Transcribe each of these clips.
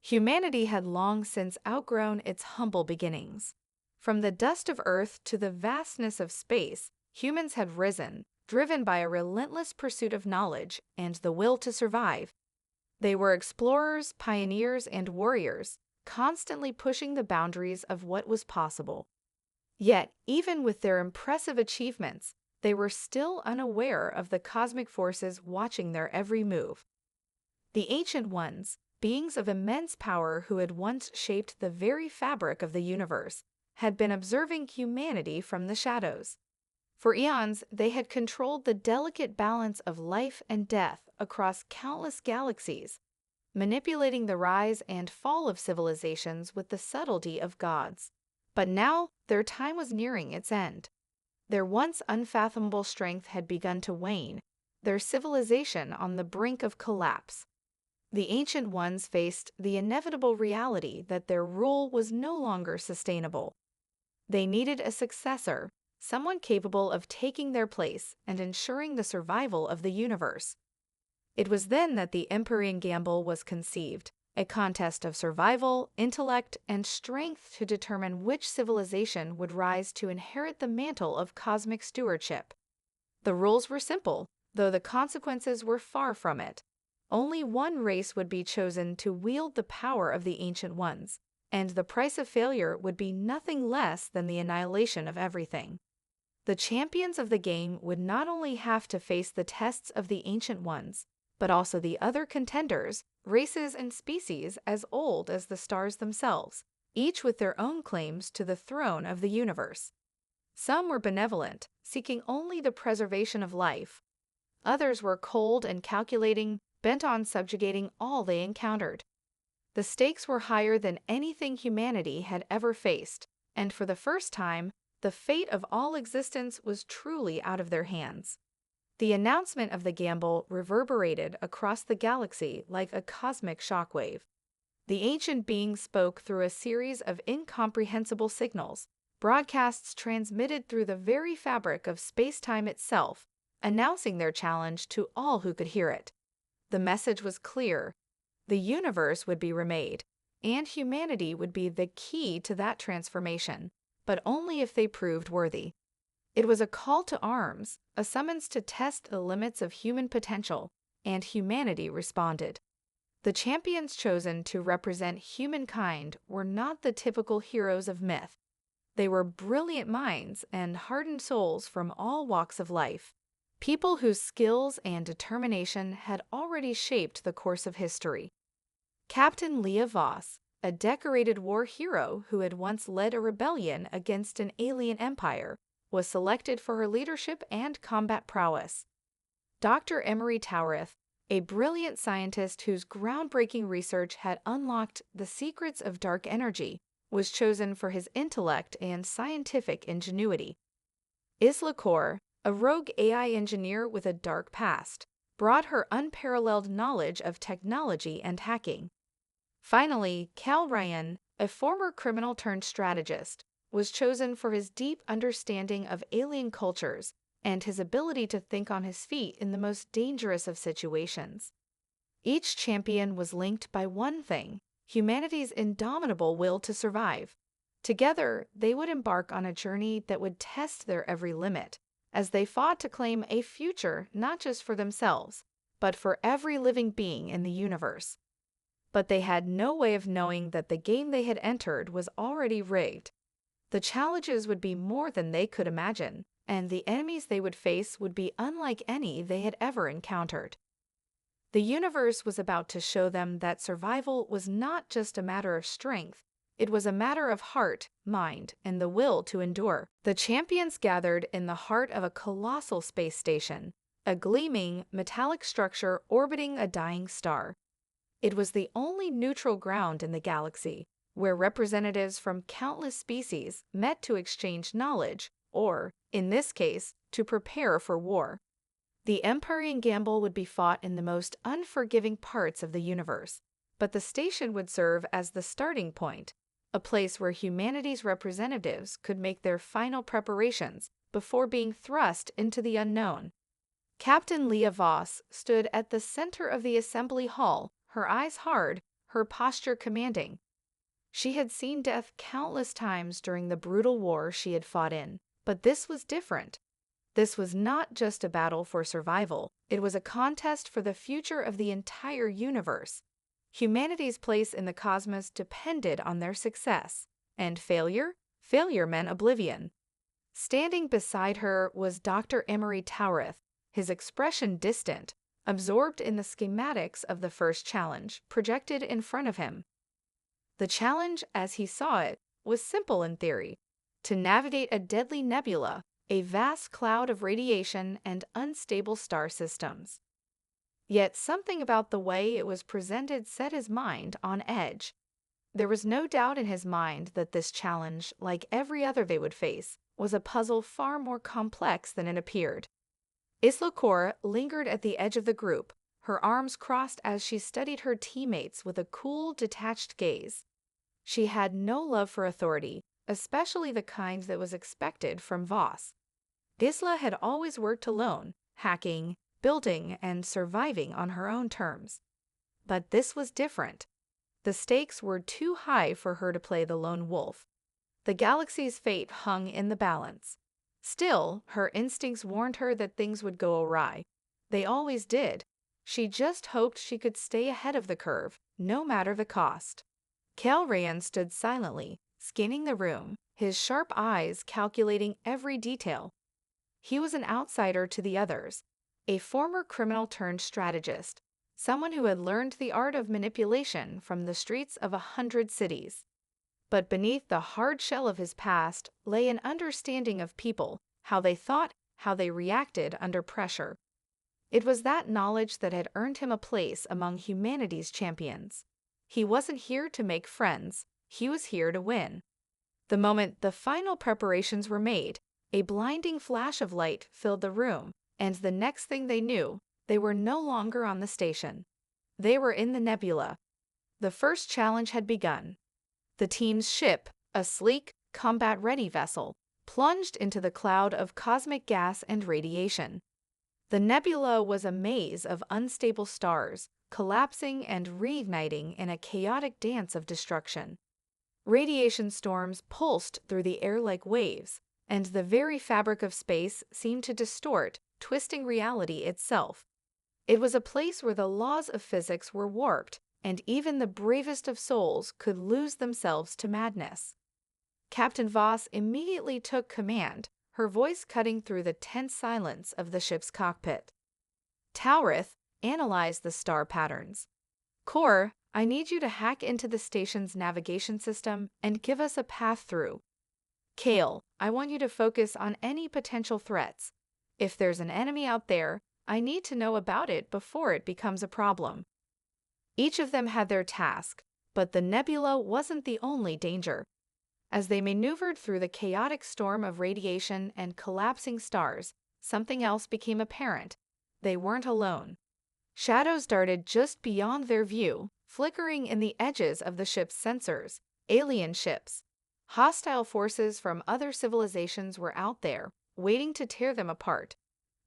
Humanity had long since outgrown its humble beginnings. From the dust of Earth to the vastness of space, humans had risen, driven by a relentless pursuit of knowledge and the will to survive. They were explorers, pioneers, and warriors, constantly pushing the boundaries of what was possible. Yet, even with their impressive achievements, they were still unaware of the cosmic forces watching their every move. The Ancient Ones, beings of immense power who had once shaped the very fabric of the universe, had been observing humanity from the shadows. For eons, they had controlled the delicate balance of life and death across countless galaxies, manipulating the rise and fall of civilizations with the subtlety of gods. But now, their time was nearing its end. Their once unfathomable strength had begun to wane, their civilization on the brink of collapse. The Ancient Ones faced the inevitable reality that their rule was no longer sustainable. They needed a successor, someone capable of taking their place and ensuring the survival of the universe. It was then that the Empyrean gamble was conceived, a contest of survival, intellect, and strength to determine which civilization would rise to inherit the mantle of cosmic stewardship. The rules were simple, though the consequences were far from it. Only one race would be chosen to wield the power of the Ancient Ones, and the price of failure would be nothing less than the annihilation of everything. The champions of the game would not only have to face the tests of the Ancient Ones, but also the other contenders, races and species as old as the stars themselves, each with their own claims to the throne of the universe. Some were benevolent, seeking only the preservation of life. Others were cold and calculating, bent on subjugating all they encountered. The stakes were higher than anything humanity had ever faced, and for the first time, the fate of all existence was truly out of their hands. The announcement of the gamble reverberated across the galaxy like a cosmic shockwave. The ancient beings spoke through a series of incomprehensible signals, broadcasts transmitted through the very fabric of space-time itself, announcing their challenge to all who could hear it. The message was clear. The universe would be remade, and humanity would be the key to that transformation, but only if they proved worthy. It was a call to arms, a summons to test the limits of human potential, and humanity responded. The champions chosen to represent humankind were not the typical heroes of myth. They were brilliant minds and hardened souls from all walks of life, people whose skills and determination had already shaped the course of history. Captain Leah Voss, a decorated war hero who had once led a rebellion against an alien empire, was selected for her leadership and combat prowess. Dr. Emery Towarith, a brilliant scientist whose groundbreaking research had unlocked the secrets of dark energy, was chosen for his intellect and scientific ingenuity. Isla Kaur, a rogue AI engineer with a dark past, brought her unparalleled knowledge of technology and hacking. Finally, Cal Ryan, a former criminal-turned-strategist, was chosen for his deep understanding of alien cultures and his ability to think on his feet in the most dangerous of situations. Each champion was linked by one thing: humanity's indomitable will to survive. Together, they would embark on a journey that would test their every limit, as they fought to claim a future not just for themselves, but for every living being in the universe. But they had no way of knowing that the game they had entered was already rigged. The challenges would be more than they could imagine, and the enemies they would face would be unlike any they had ever encountered. The universe was about to show them that survival was not just a matter of strength, it was a matter of heart, mind, and the will to endure. The champions gathered in the heart of a colossal space station, a gleaming, metallic structure orbiting a dying star. It was the only neutral ground in the galaxy, where representatives from countless species met to exchange knowledge, or, in this case, to prepare for war. The Empyrean gamble would be fought in the most unforgiving parts of the universe, but the station would serve as the starting point, a place where humanity's representatives could make their final preparations before being thrust into the unknown. Captain Leah Voss stood at the center of the assembly hall, her eyes hard, her posture commanding. She had seen death countless times during the brutal war she had fought in, but this was different. This was not just a battle for survival, it was a contest for the future of the entire universe. Humanity's place in the cosmos depended on their success, and failure meant oblivion. Standing beside her was Dr. Emery Taurith, his expression distant, absorbed in the schematics of the first challenge projected in front of him. The challenge, as he saw it, was simple in theory: to navigate a deadly nebula, a vast cloud of radiation and unstable star systems. Yet something about the way it was presented set his mind on edge. There was no doubt in his mind that this challenge, like every other they would face, was a puzzle far more complex than it appeared. Isla Cor lingered at the edge of the group, her arms crossed as she studied her teammates with a cool, detached gaze. She had no love for authority, especially the kind that was expected from Voss. Isla had always worked alone, hacking, building, and surviving on her own terms. But this was different. The stakes were too high for her to play the lone wolf. The galaxy's fate hung in the balance. Still, her instincts warned her that things would go awry. They always did. She just hoped she could stay ahead of the curve, no matter the cost. Kelrayan stood silently, scanning the room, his sharp eyes calculating every detail. He was an outsider to the others, a former criminal-turned-strategist, someone who had learned the art of manipulation from the streets of 100 cities. But beneath the hard shell of his past lay an understanding of people, how they thought, how they reacted under pressure. It was that knowledge that had earned him a place among humanity's champions. He wasn't here to make friends, he was here to win. The moment the final preparations were made, a blinding flash of light filled the room, and the next thing they knew, they were no longer on the station. They were in the nebula. The first challenge had begun. The team's ship, a sleek, combat-ready vessel, plunged into the cloud of cosmic gas and radiation. The nebula was a maze of unstable stars, collapsing and reigniting in a chaotic dance of destruction. Radiation storms pulsed through the air like waves, and the very fabric of space seemed to distort, twisting reality itself. It was a place where the laws of physics were warped, and even the bravest of souls could lose themselves to madness. Captain Voss immediately took command, her voice cutting through the tense silence of the ship's cockpit. Taurith analyzed the star patterns. Cor, I need you to hack into the station's navigation system and give us a path through. Kale, I want you to focus on any potential threats. If there's an enemy out there, I need to know about it before it becomes a problem. Each of them had their task, but the nebula wasn't the only danger. As they maneuvered through the chaotic storm of radiation and collapsing stars, something else became apparent. They weren't alone. Shadows darted just beyond their view, flickering in the edges of the ship's sensors. Alien ships. Hostile forces from other civilizations were out there, waiting to tear them apart.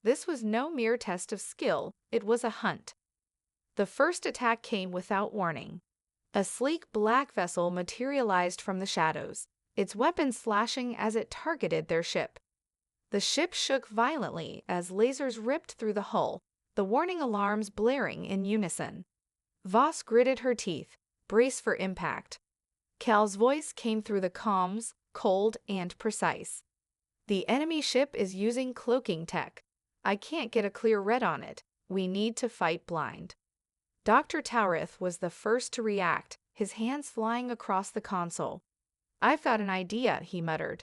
This was no mere test of skill, it was a hunt. The first attack came without warning. A sleek black vessel materialized from the shadows, its weapons flashing as it targeted their ship. The ship shook violently as lasers ripped through the hull, the warning alarms blaring in unison. Voss gritted her teeth, brace for impact. Cal's voice came through the comms, cold and precise. The enemy ship is using cloaking tech. I can't get a clear read on it. We need to fight blind. Dr. Taurith was the first to react, his hands flying across the console. I've got an idea, he muttered.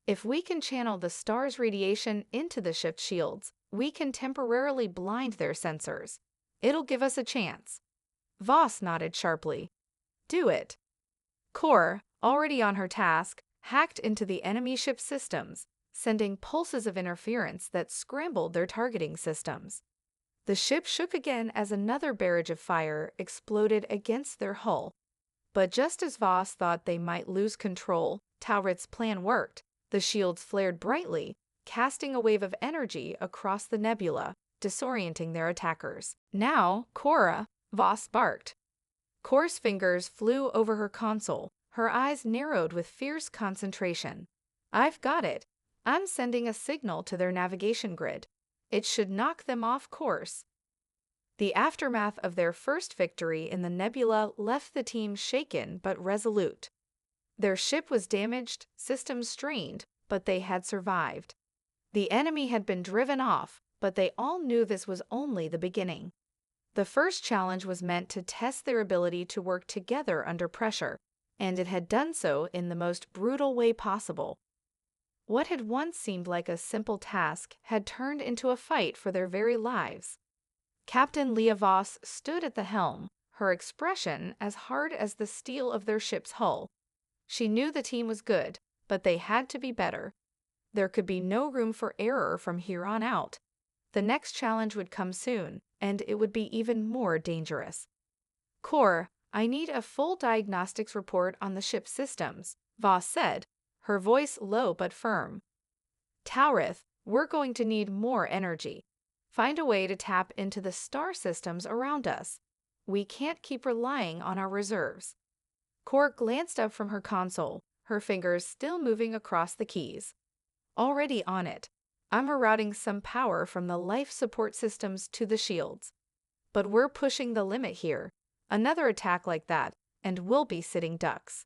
If we can channel the star's radiation into the ship's shields, we can temporarily blind their sensors. It'll give us a chance. Voss nodded sharply. Do it. Cor, already on her task, hacked into the enemy ship's systems, sending pulses of interference that scrambled their targeting systems. The ship shook again as another barrage of fire exploded against their hull. But just as Voss thought they might lose control, Taurith's plan worked. The shields flared brightly, casting a wave of energy across the nebula, disorienting their attackers. Now, Cora, Voss barked. Core's fingers flew over her console, her eyes narrowed with fierce concentration. I've got it. I'm sending a signal to their navigation grid. It should knock them off course. The aftermath of their first victory in the nebula left the team shaken but resolute. Their ship was damaged, systems strained, but they had survived. The enemy had been driven off, but they all knew this was only the beginning. The first challenge was meant to test their ability to work together under pressure, and it had done so in the most brutal way possible. What had once seemed like a simple task had turned into a fight for their very lives. Captain Leah Voss stood at the helm, her expression as hard as the steel of their ship's hull. She knew the team was good, but they had to be better. There could be no room for error from here on out. The next challenge would come soon, and it would be even more dangerous. Core, I need a full diagnostics report on the ship's systems, Voss said, her voice low but firm. Taurith, we're going to need more energy. Find a way to tap into the star systems around us. We can't keep relying on our reserves. Core glanced up from her console, her fingers still moving across the keys. Already on it. I'm rerouting some power from the life support systems to the shields. But we're pushing the limit here. Another attack like that, and we'll be sitting ducks.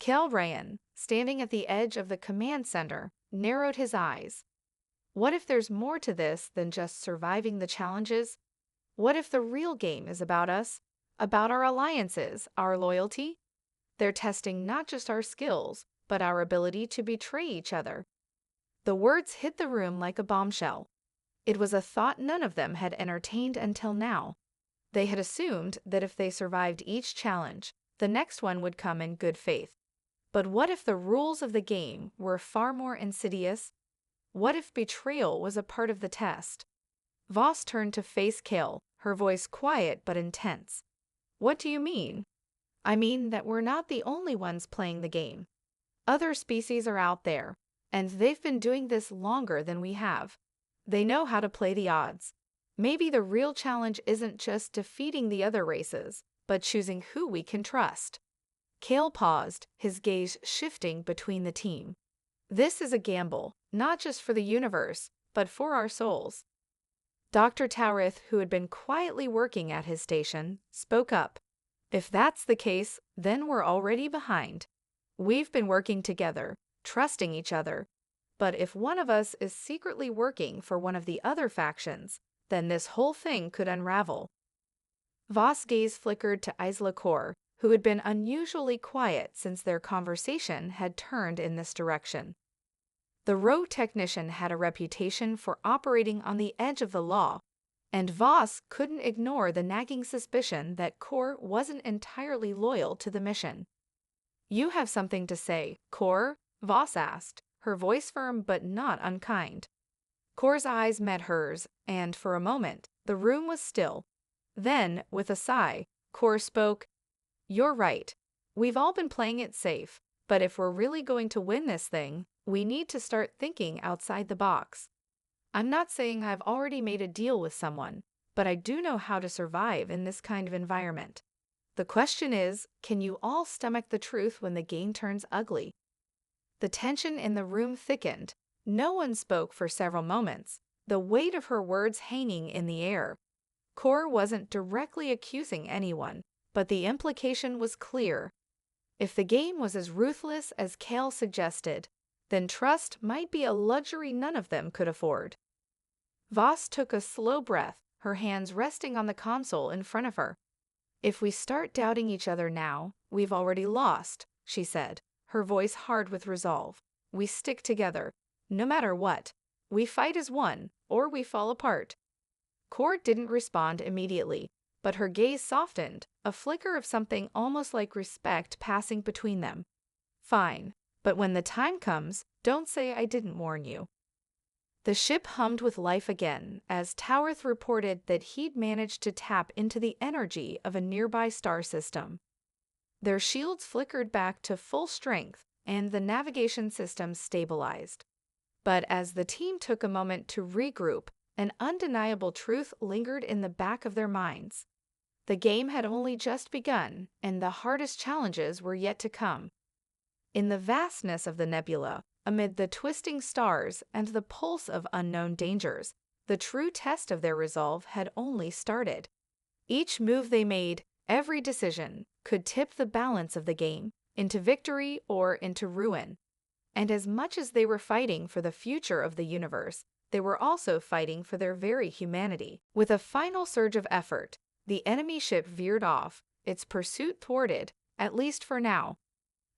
Kelrayan, standing at the edge of the command center, narrowed his eyes. What if there's more to this than just surviving the challenges? What if the real game is about us? About our alliances, our loyalty? They're testing not just our skills, but our ability to betray each other. The words hit the room like a bombshell. It was a thought none of them had entertained until now. They had assumed that if they survived each challenge, the next one would come in good faith. But what if the rules of the game were far more insidious? What if betrayal was a part of the test? Voss turned to face Kale, her voice quiet but intense. What do you mean? I mean that we're not the only ones playing the game. Other species are out there, and they've been doing this longer than we have. They know how to play the odds. Maybe the real challenge isn't just defeating the other races, but choosing who we can trust. Kale paused, his gaze shifting between the team. This is a gamble, not just for the universe, but for our souls. Dr. Taurith, who had been quietly working at his station, spoke up. If that's the case, then we're already behind. We've been working together, trusting each other. But if one of us is secretly working for one of the other factions, then this whole thing could unravel. Voss' gaze flickered to Isla Core, who had been unusually quiet since their conversation had turned in this direction. The rogue technician had a reputation for operating on the edge of the law, and Voss couldn't ignore the nagging suspicion that Core wasn't entirely loyal to the mission. You have something to say, Core? Voss asked, her voice firm but not unkind. Core's eyes met hers, and for a moment, the room was still. Then, with a sigh, Core spoke. You're right. We've all been playing it safe, but if we're really going to win this thing, we need to start thinking outside the box. I'm not saying I've already made a deal with someone, but I do know how to survive in this kind of environment. The question is, can you all stomach the truth when the game turns ugly? The tension in the room thickened. No one spoke for several moments, the weight of her words hanging in the air. Core wasn't directly accusing anyone, but the implication was clear. If the game was as ruthless as Kale suggested, then trust might be a luxury none of them could afford. Voss took a slow breath, her hands resting on the console in front of her. If we start doubting each other now, we've already lost, she said, her voice hard with resolve. We stick together. No matter what. We fight as one, or we fall apart. Core didn't respond immediately, but her gaze softened, a flicker of something almost like respect passing between them. Fine, but when the time comes, don't say I didn't warn you. The ship hummed with life again as Taurith reported that he'd managed to tap into the energy of a nearby star system. Their shields flickered back to full strength, and the navigation system stabilized. But as the team took a moment to regroup, an undeniable truth lingered in the back of their minds. The game had only just begun, and the hardest challenges were yet to come. In the vastness of the nebula, amid the twisting stars and the pulse of unknown dangers, the true test of their resolve had only started. Each move they made, every decision, could tip the balance of the game into victory or into ruin. And as much as they were fighting for the future of the universe, they were also fighting for their very humanity. With a final surge of effort, the enemy ship veered off, its pursuit thwarted, at least for now.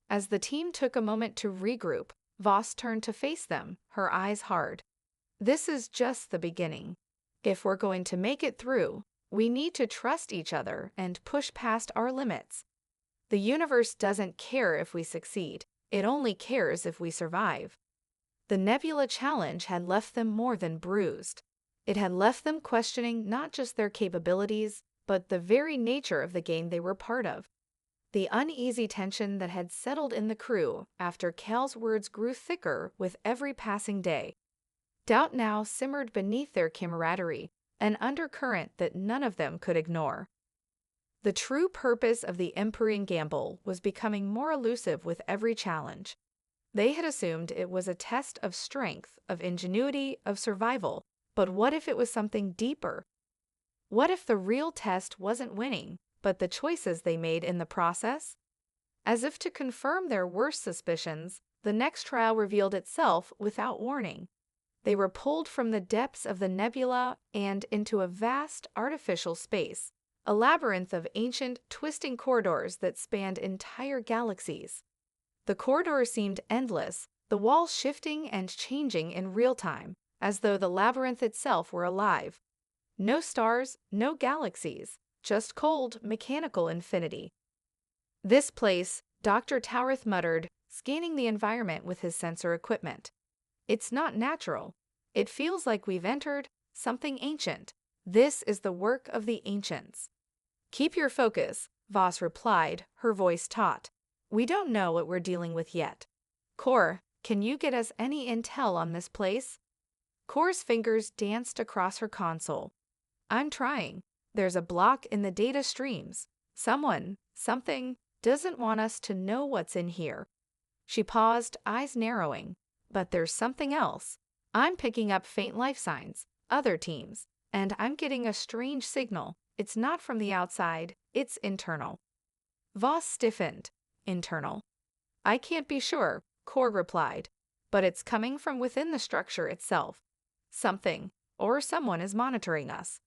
As the team took a moment to regroup, Voss turned to face them, her eyes hard. This is just the beginning. If we're going to make it through, we need to trust each other and push past our limits. The universe doesn't care if we succeed, it only cares if we survive. The Nebula Challenge had left them more than bruised. It had left them questioning not just their capabilities, but the very nature of the game they were part of. The uneasy tension that had settled in the crew after Cal's words grew thicker with every passing day. Doubt now simmered beneath their camaraderie, an undercurrent that none of them could ignore. The true purpose of the Empyrean gamble was becoming more elusive with every challenge. They had assumed it was a test of strength, of ingenuity, of survival, but what if it was something deeper? What if the real test wasn't winning, but the choices they made in the process? As if to confirm their worst suspicions, the next trial revealed itself without warning. They were pulled from the depths of the nebula and into a vast artificial space, a labyrinth of ancient, twisting corridors that spanned entire galaxies. The corridors seemed endless, the walls shifting and changing in real time, as though the labyrinth itself were alive. No stars, no galaxies, just cold, mechanical infinity. This place, Dr. Towarth muttered, scanning the environment with his sensor equipment. It's not natural. It feels like we've entered something ancient. This is the work of the ancients. Keep your focus, Voss replied, her voice taut. We don't know what we're dealing with yet. Kor, can you get us any intel on this place? Kor's fingers danced across her console. I'm trying. There's a block in the data streams. Someone, something, doesn't want us to know what's in here. She paused, eyes narrowing. But there's something else. I'm picking up faint life signs, other teams, and I'm getting a strange signal. It's not from the outside, it's internal. Voss stiffened. Internal. I can't be sure, Kor replied, but it's coming from within the structure itself. Something, or someone is monitoring us.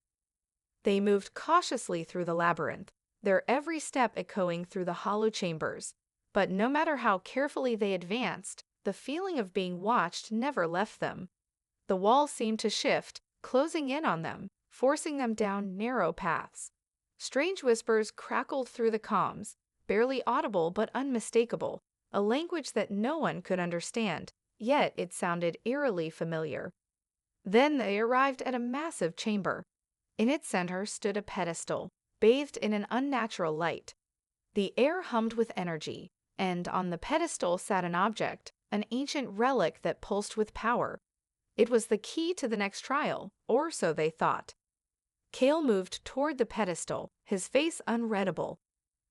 They moved cautiously through the labyrinth, their every step echoing through the hollow chambers. But no matter how carefully they advanced, the feeling of being watched never left them. The walls seemed to shift, closing in on them, forcing them down narrow paths. Strange whispers crackled through the comms, barely audible but unmistakable, a language that no one could understand, yet it sounded eerily familiar. Then they arrived at a massive chamber. In its center stood a pedestal, bathed in an unnatural light. The air hummed with energy, and on the pedestal sat an object, an ancient relic that pulsed with power. It was the key to the next trial, or so they thought. Cal moved toward the pedestal, his face unreadable.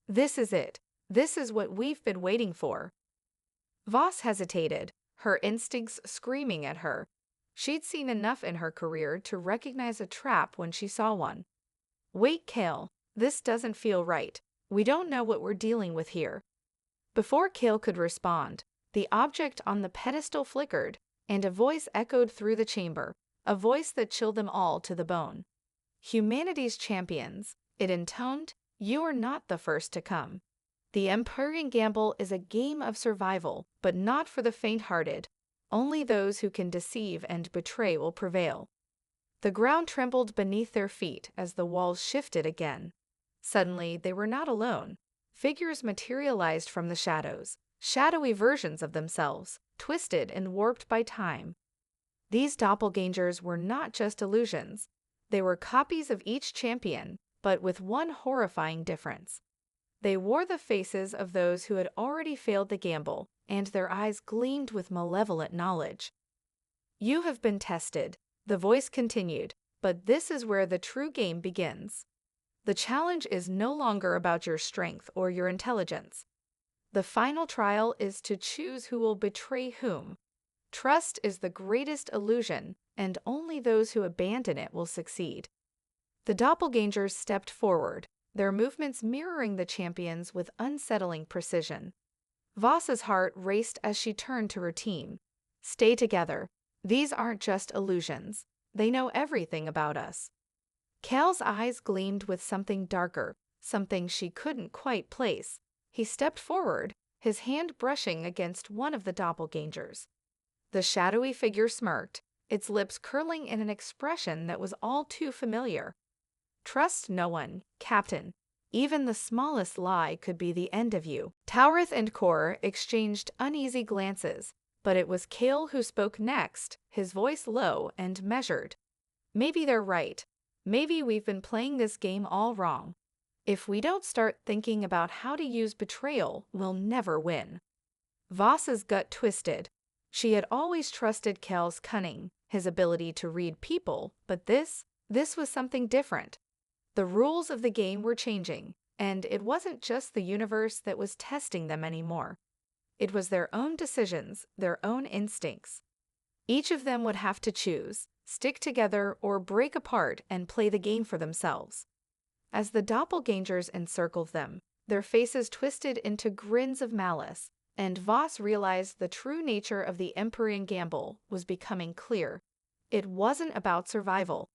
This is it. This is what we've been waiting for. Voss hesitated, her instincts screaming at her. She'd seen enough in her career to recognize a trap when she saw one. Wait, Cal, this doesn't feel right. We don't know what we're dealing with here. Before Cal could respond, the object on the pedestal flickered, and a voice echoed through the chamber, a voice that chilled them all to the bone. Humanity's champions, it intoned, you are not the first to come. The Empyrean gamble is a game of survival, but not for the faint-hearted. Only those who can deceive and betray will prevail. The ground trembled beneath their feet as the walls shifted again. Suddenly, they were not alone. Figures materialized from the shadows, shadowy versions of themselves, twisted and warped by time. These doppelgangers were not just illusions. They were copies of each champion, but with one horrifying difference. They wore the faces of those who had already failed the gamble, and their eyes gleamed with malevolent knowledge. You have been tested, the voice continued, but this is where the true game begins. The challenge is no longer about your strength or your intelligence. The final trial is to choose who will betray whom. Trust is the greatest illusion, and only those who abandon it will succeed. The doppelgangers stepped forward, their movements mirroring the champions with unsettling precision. Voss's heart raced as she turned to her team. Stay together. These aren't just illusions. They know everything about us. Cal's eyes gleamed with something darker, something she couldn't quite place. He stepped forward, his hand brushing against one of the doppelgangers. The shadowy figure smirked, its lips curling in an expression that was all too familiar. Trust no one, Captain. Even the smallest lie could be the end of you. Taurith and Kor exchanged uneasy glances, but it was Cal who spoke next, his voice low and measured. Maybe they're right. Maybe we've been playing this game all wrong. If we don't start thinking about how to use betrayal, we'll never win. Voss's gut twisted. She had always trusted Cal's cunning, his ability to read people, but this was something different. The rules of the game were changing, and it wasn't just the universe that was testing them anymore. It was their own decisions, their own instincts. Each of them would have to choose, stick together or break apart and play the game for themselves. As the doppelgangers encircled them, their faces twisted into grins of malice, and Voss realized the true nature of the Empyrean gamble was becoming clear. It wasn't about survival.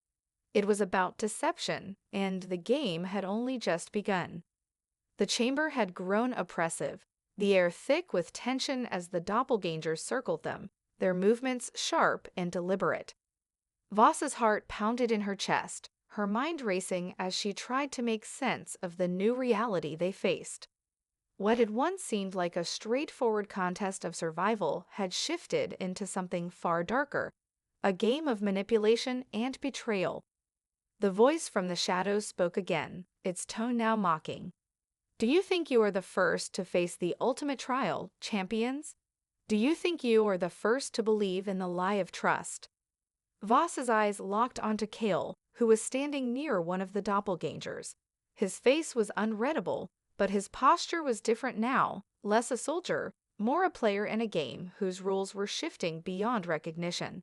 It was about deception, and the game had only just begun. The chamber had grown oppressive, the air thick with tension as the doppelgangers circled them, their movements sharp and deliberate. Voss's heart pounded in her chest, her mind racing as she tried to make sense of the new reality they faced. What had once seemed like a straightforward contest of survival had shifted into something far darker, a game of manipulation and betrayal. The voice from the shadows spoke again, its tone now mocking. Do you think you are the first to face the ultimate trial, champions? Do you think you are the first to believe in the lie of trust? Voss's eyes locked onto Cal, who was standing near one of the doppelgangers. His face was unreadable, but his posture was different now, less a soldier, more a player in a game whose rules were shifting beyond recognition.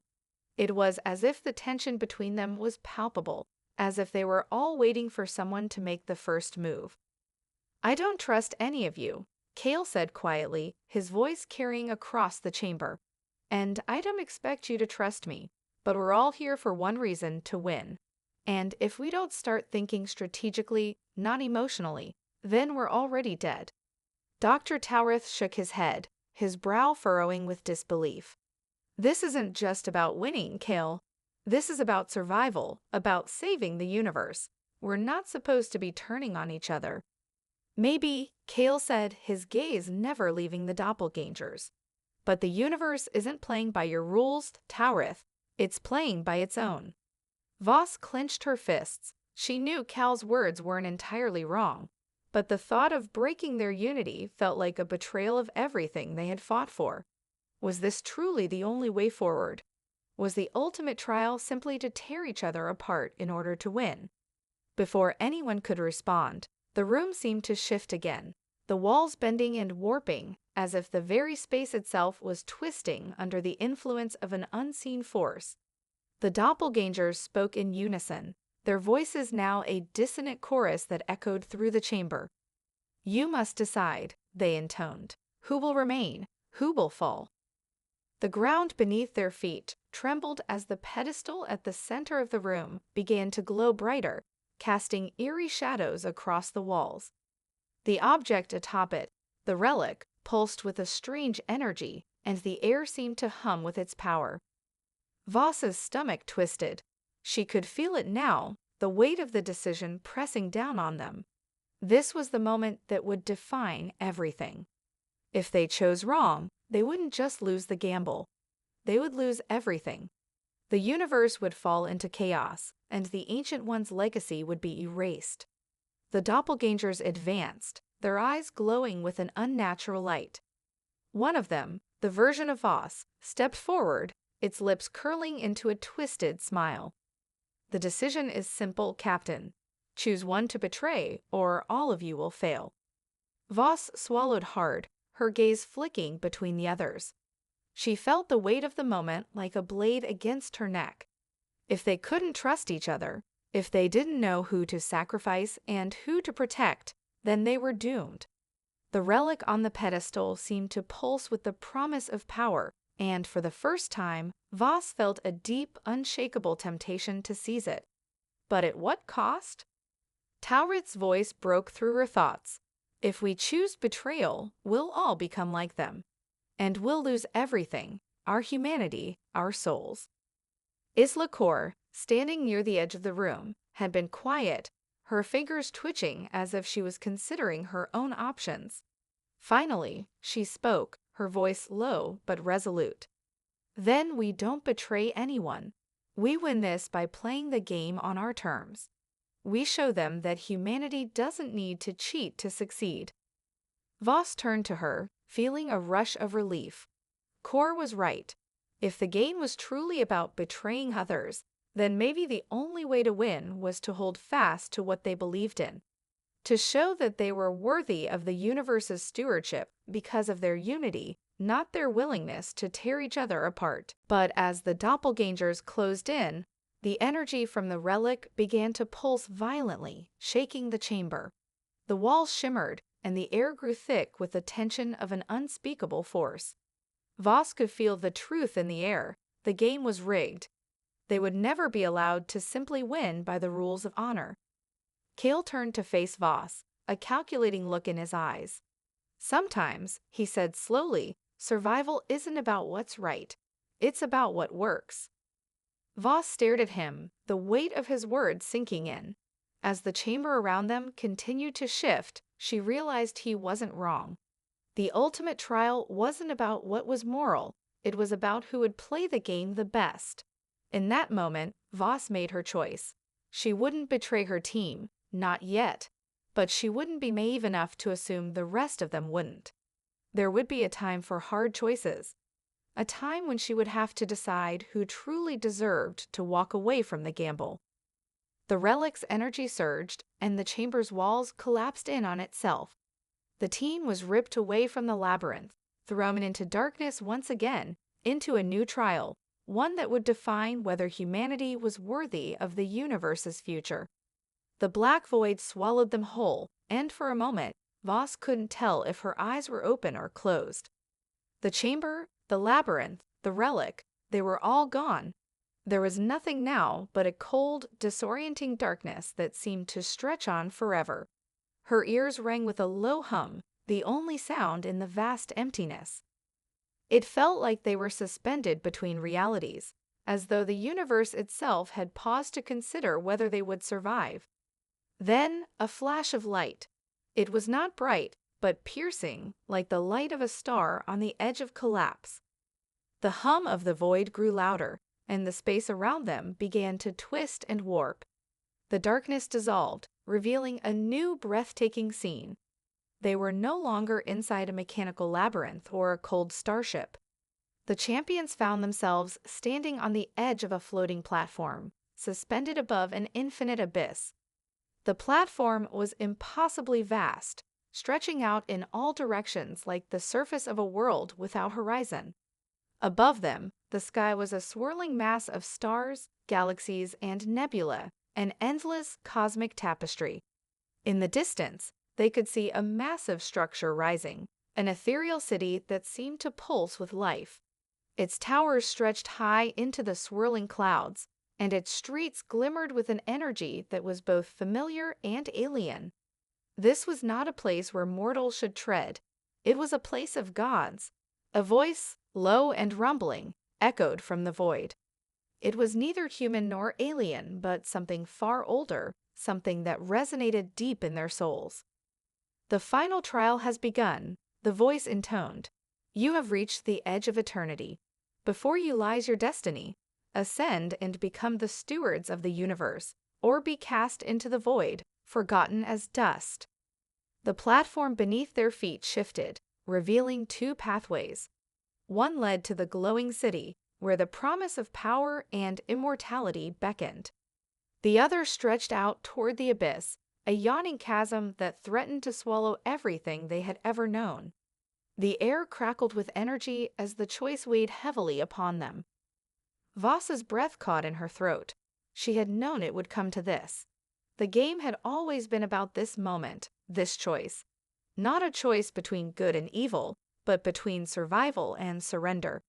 It was as if the tension between them was palpable, as if they were all waiting for someone to make the first move. I don't trust any of you, Cal said quietly, his voice carrying across the chamber. And I don't expect you to trust me, but we're all here for one reason, to win. And if we don't start thinking strategically, not emotionally, then we're already dead. Dr. Taurith shook his head, his brow furrowing with disbelief. This isn't just about winning, Cal. This is about survival, about saving the universe. We're not supposed to be turning on each other. Maybe, Cal said, his gaze never leaving the doppelgangers. But the universe isn't playing by your rules, Taurith. It's playing by its own. Voss clenched her fists. She knew Cal's words weren't entirely wrong, but the thought of breaking their unity felt like a betrayal of everything they had fought for. Was this truly the only way forward? Was the ultimate trial simply to tear each other apart in order to win? Before anyone could respond, the room seemed to shift again, the walls bending and warping, as if the very space itself was twisting under the influence of an unseen force. The doppelgangers spoke in unison, their voices now a dissonant chorus that echoed through the chamber. You must decide, they intoned. Who will remain? Who will fall? The ground beneath their feet trembled as the pedestal at the center of the room began to glow brighter, casting eerie shadows across the walls. The object atop it, the relic, pulsed with a strange energy, and the air seemed to hum with its power. Voss's stomach twisted. She could feel it now, the weight of the decision pressing down on them. This was the moment that would define everything. If they chose wrong, they wouldn't just lose the gamble. They would lose everything. The universe would fall into chaos, and the Ancient One's legacy would be erased. The doppelgangers advanced, their eyes glowing with an unnatural light. One of them, the version of Voss, stepped forward, its lips curling into a twisted smile. The decision is simple, Captain. Choose one to betray, or all of you will fail. Voss swallowed hard, her gaze flicking between the others. She felt the weight of the moment like a blade against her neck. If they couldn't trust each other, if they didn't know who to sacrifice and who to protect, then they were doomed. The relic on the pedestal seemed to pulse with the promise of power, and for the first time, Voss felt a deep, unshakable temptation to seize it. But at what cost? Taurit's voice broke through her thoughts. If we choose betrayal, we'll all become like them. And we'll lose everything, our humanity, our souls. Isla Kor, standing near the edge of the room, had been quiet, her fingers twitching as if she was considering her own options. Finally, she spoke, her voice low but resolute. Then we don't betray anyone. We win this by playing the game on our terms. We show them that humanity doesn't need to cheat to succeed. Voss turned to her, feeling a rush of relief. Kor was right. If the game was truly about betraying others, then maybe the only way to win was to hold fast to what they believed in. To show that they were worthy of the universe's stewardship because of their unity, not their willingness to tear each other apart. But as the doppelgangers closed in, the energy from the relic began to pulse violently, shaking the chamber. The walls shimmered, and the air grew thick with the tension of an unspeakable force. Voss could feel the truth in the air. The game was rigged. They would never be allowed to simply win by the rules of honor. Kale turned to face Voss, a calculating look in his eyes. Sometimes, he said slowly, survival isn't about what's right. It's about what works. Voss stared at him, the weight of his words sinking in. As the chamber around them continued to shift, she realized he wasn't wrong. The ultimate trial wasn't about what was moral, it was about who would play the game the best. In that moment, Voss made her choice. She wouldn't betray her team, not yet, but she wouldn't be naive enough to assume the rest of them wouldn't. There would be a time for hard choices, a time when she would have to decide who truly deserved to walk away from the gamble. The relic's energy surged, and the chamber's walls collapsed in on itself. The team was ripped away from the labyrinth, thrown into darkness once again, into a new trial, one that would define whether humanity was worthy of the universe's future. The black void swallowed them whole, and for a moment, Voss couldn't tell if her eyes were open or closed. The chamber, the labyrinth, the relic, they were all gone. There was nothing now but a cold, disorienting darkness that seemed to stretch on forever. Her ears rang with a low hum, the only sound in the vast emptiness. It felt like they were suspended between realities, as though the universe itself had paused to consider whether they would survive. Then, a flash of light. It was not bright, but piercing, like the light of a star on the edge of collapse. The hum of the void grew louder, and the space around them began to twist and warp. The darkness dissolved, revealing a new breathtaking scene. They were no longer inside a mechanical labyrinth or a cold starship. The champions found themselves standing on the edge of a floating platform, suspended above an infinite abyss. The platform was impossibly vast, stretching out in all directions like the surface of a world without horizon. Above them, the sky was a swirling mass of stars, galaxies, and nebulae, an endless cosmic tapestry. In the distance, they could see a massive structure rising, an ethereal city that seemed to pulse with life. Its towers stretched high into the swirling clouds, and its streets glimmered with an energy that was both familiar and alien. This was not a place where mortals should tread. It was a place of gods. A voice, low and rumbling, echoed from the void. It was neither human nor alien, but something far older, something that resonated deep in their souls. "The final trial has begun," the voice intoned. "You have reached the edge of eternity. Before you lies your destiny. Ascend and become the stewards of the universe, or be cast into the void, forgotten as dust." The platform beneath their feet shifted, revealing two pathways. One led to the glowing city, where the promise of power and immortality beckoned. The other stretched out toward the abyss, a yawning chasm that threatened to swallow everything they had ever known. The air crackled with energy as the choice weighed heavily upon them. Voss's breath caught in her throat. She had known it would come to this. The game had always been about this moment, this choice. Not a choice between good and evil, but between survival and surrender.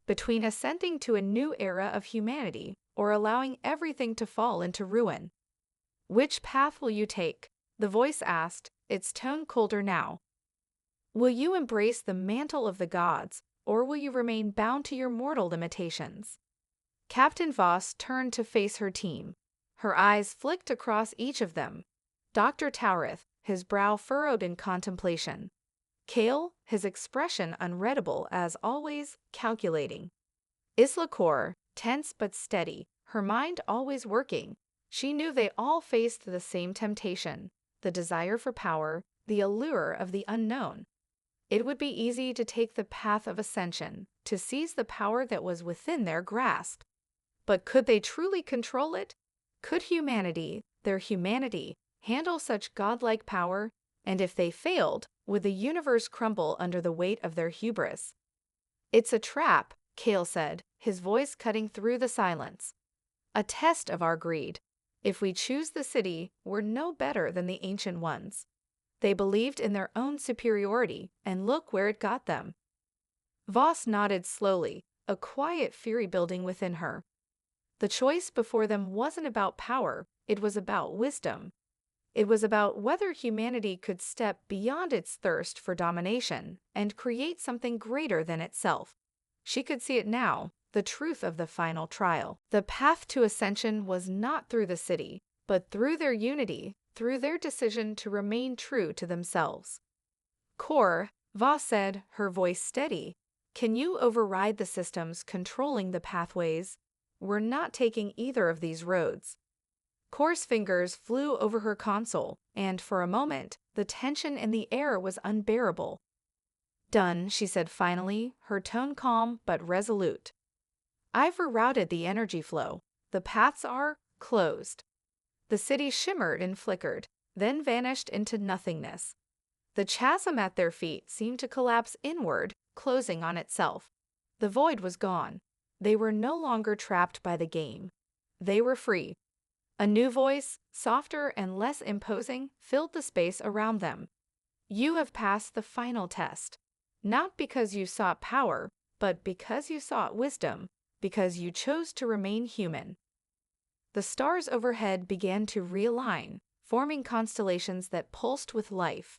Between ascending to a new era of humanity or allowing everything to fall into ruin. "Which path will you take?" the voice asked, its tone colder now. "Will you embrace the mantle of the gods, or will you remain bound to your mortal limitations?" Captain Voss turned to face her team. Her eyes flicked across each of them. Dr. Taurith, his brow furrowed in contemplation. Kale, his expression unreadable as always, calculating. Isla Kor, tense but steady, her mind always working. She knew they all faced the same temptation, the desire for power, the allure of the unknown. It would be easy to take the path of ascension, to seize the power that was within their grasp. But could they truly control it? Could humanity, their humanity, handle such godlike power? And if they failed, would the universe crumble under the weight of their hubris? "It's a trap," Kale said, his voice cutting through the silence. "A test of our greed. If we choose the city, we're no better than the ancient ones. They believed in their own superiority, and look where it got them." Voss nodded slowly, a quiet fury building within her. The choice before them wasn't about power, it was about wisdom. It was about whether humanity could step beyond its thirst for domination and create something greater than itself. She could see it now, the truth of the final trial. The path to ascension was not through the city, but through their unity, through their decision to remain true to themselves. "Kor," Voss said, her voice steady, "can you override the systems controlling the pathways? We're not taking either of these roads." Kor's fingers flew over her console, and for a moment, the tension in the air was unbearable. "Done," she said finally, her tone calm but resolute. "I've rerouted the energy flow. The paths are closed." The city shimmered and flickered, then vanished into nothingness. The chasm at their feet seemed to collapse inward, closing on itself. The void was gone. They were no longer trapped by the game. They were free. A new voice, softer and less imposing, filled the space around them. "You have passed the final test. Not because you sought power, but because you sought wisdom, because you chose to remain human." The stars overhead began to realign, forming constellations that pulsed with life.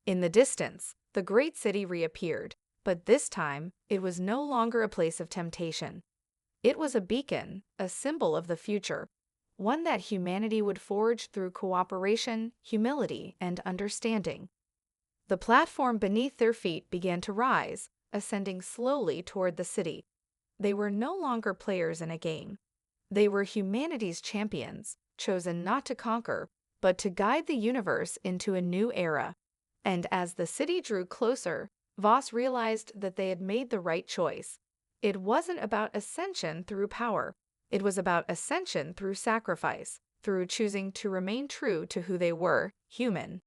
In the distance, the great city reappeared, but this time, it was no longer a place of temptation. It was a beacon, a symbol of the future, one that humanity would forge through cooperation, humility, and understanding. The platform beneath their feet began to rise, ascending slowly toward the city. They were no longer players in a game. They were humanity's champions, chosen not to conquer, but to guide the universe into a new era. And as the city drew closer, Voss realized that they had made the right choice. It wasn't about ascension through power. It was about ascension through sacrifice, through choosing to remain true to who they were, human.